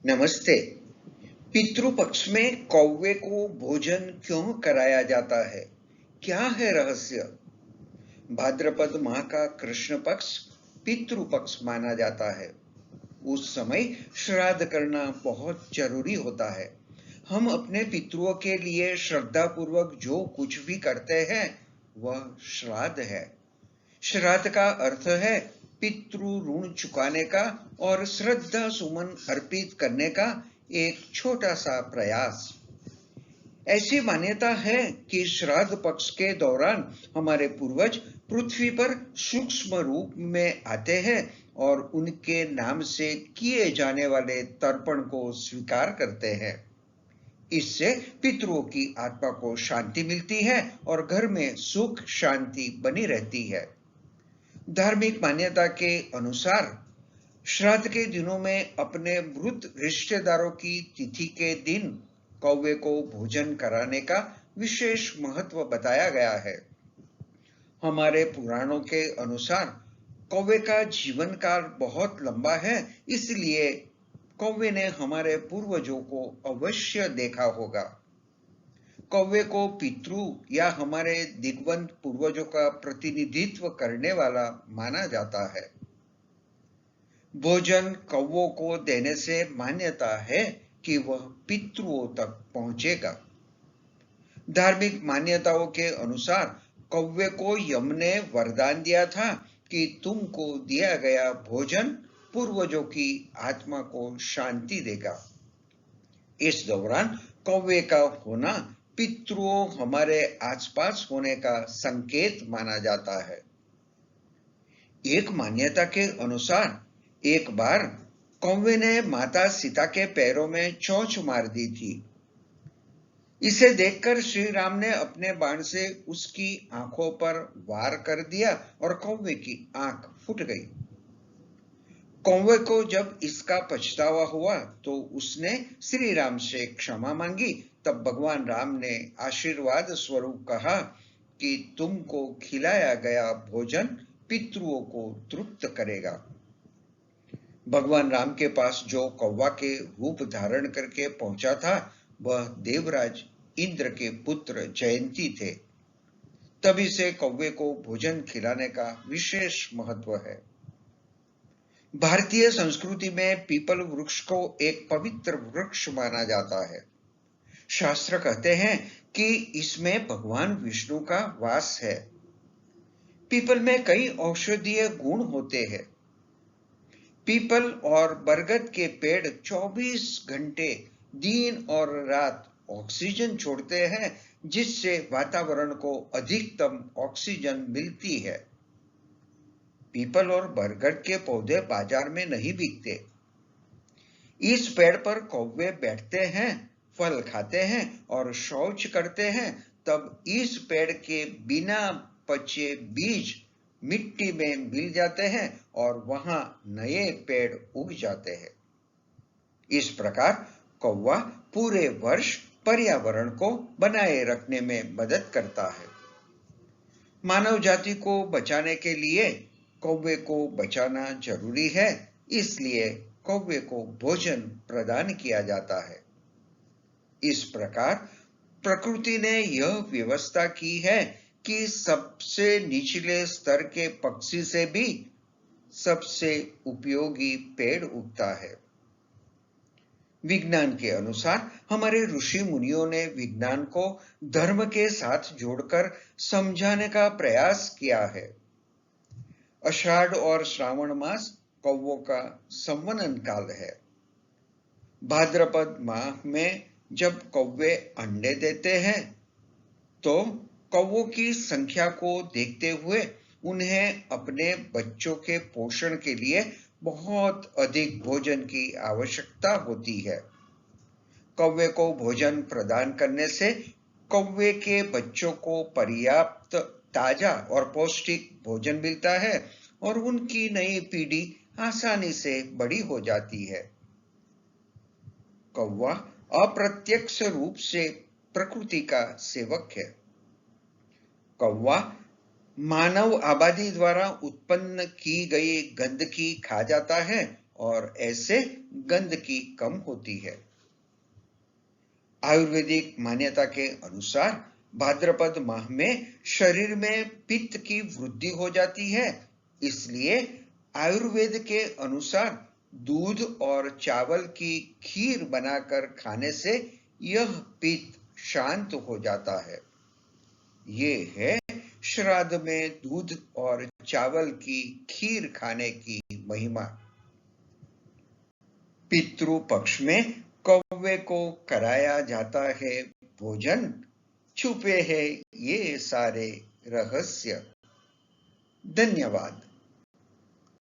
नमस्ते। पितृपक्ष में कौवे को भोजन क्यों कराया जाता है? क्या है रहस्य? भाद्रपद माह का कृष्ण पक्ष पितृपक्ष माना जाता है। उस समय श्राद्ध करना बहुत जरूरी होता है। हम अपने पितरों के लिए श्रद्धा पूर्वक जो कुछ भी करते हैं वह श्राद्ध है। श्राद्ध का अर्थ है पितृ ऋण चुकाने का और श्रद्धा सुमन अर्पित करने का एक छोटा सा प्रयास। ऐसी मान्यता है कि श्राद्ध पक्ष के दौरान हमारे पूर्वज पृथ्वी पर सूक्ष्म रूप में आते हैं और उनके नाम से किए जाने वाले तर्पण को स्वीकार करते हैं। इससे पितरों की आत्मा को शांति मिलती है और घर में सुख शांति बनी रहती है। धार्मिक मान्यता के अनुसार श्राद्ध के दिनों में अपने मृत रिश्तेदारों की तिथि के दिन कौवे को भोजन कराने का विशेष महत्व बताया गया है। हमारे पुराणों के अनुसार कौवे का जीवन काल बहुत लंबा है, इसलिए कौवे ने हमारे पूर्वजों को अवश्य देखा होगा। कौवे को पितृ या हमारे दिग्वंत पूर्वजों का प्रतिनिधित्व करने वाला माना जाता है। भोजन कौवों को देने से मान्यता है कि वह पितरों तक पहुंचेगा। धार्मिक मान्यताओं के अनुसार कौवे को यम ने वरदान दिया था कि तुमको दिया गया भोजन पूर्वजों की आत्मा को शांति देगा। इस दौरान कौवे का होना पितरों हमारे आसपास होने का संकेत माना जाता है। एक मान्यता के अनुसार एक बार कौवे ने माता सीता के पैरों में चोंच मार दी थी। इसे देखकर श्री राम ने अपने बाण से उसकी आंखों पर वार कर दिया और कौवे की आंख फूट गई। कौवे को जब इसका पछतावा हुआ तो उसने श्री राम से क्षमा मांगी। तब भगवान राम ने आशीर्वाद स्वरूप कहा कि तुमको खिलाया गया भोजन पितरों को तृप्त करेगा। भगवान राम के पास जो कौवा के रूप धारण करके पहुंचा था वह देवराज इंद्र के पुत्र जयंती थे। तभी से कौवे को भोजन खिलाने का विशेष महत्व है। भारतीय संस्कृति में पीपल वृक्ष को एक पवित्र वृक्ष माना जाता है। शास्त्र कहते हैं कि इसमें भगवान विष्णु का वास है। पीपल में कई औषधीय गुण होते हैं। पीपल और बरगद के पेड़ 24 घंटे दिन और रात ऑक्सीजन छोड़ते हैं, जिससे वातावरण को अधिकतम ऑक्सीजन मिलती है। पीपल और बरगद के पौधे बाजार में नहीं बिकते। इस पेड़ पर कौवे बैठते हैं, फल खाते हैं और शौच करते हैं। तब इस पेड़ के बिना पचे बीज मिट्टी में मिल जाते हैं और वहां नए पेड़ उग जाते हैं। इस प्रकार कौवा पूरे वर्ष पर्यावरण को बनाए रखने में मदद करता है। मानव जाति को बचाने के लिए कौवे को बचाना जरूरी है, इसलिए कौवे को भोजन प्रदान किया जाता है। इस प्रकार प्रकृति ने यह व्यवस्था की है कि सबसे निचले स्तर के पक्षी से भी सबसे उपयोगी पेड़ उगता है। विज्ञान के अनुसार हमारे ऋषि मुनियों ने विज्ञान को धर्म के साथ जोड़कर समझाने का प्रयास किया है। आषाढ़ और श्रावण मास कौवों का संवनन काल है। भाद्रपद माह में जब कौवे अंडे देते हैं तो कौवों की संख्या को देखते हुए उन्हें अपने बच्चों के पोषण के लिए बहुत अधिक भोजन की आवश्यकता होती है। कौवे को भोजन प्रदान करने से कौवे के बच्चों को पर्याप्त ताजा और पौष्टिक भोजन मिलता है और उनकी नई पीढ़ी आसानी से बड़ी हो जाती है। कौवा अप्रत्यक्ष रूप से प्रकृति का सेवक है। कौवा मानव आबादी द्वारा उत्पन्न की गई गंदगी खा जाता है और ऐसे गंदगी कम होती है। आयुर्वेदिक मान्यता के अनुसार भाद्रपद माह में शरीर में पित्त की वृद्धि हो जाती है, इसलिए आयुर्वेद के अनुसार दूध और चावल की खीर बनाकर खाने से यह पित्त शांत हो जाता है। ये है श्राद्ध में दूध और चावल की खीर खाने की महिमा। पितृ पक्ष में कौवे को कराया जाता है भोजन, छुपे हैं ये सारे रहस्य। धन्यवाद।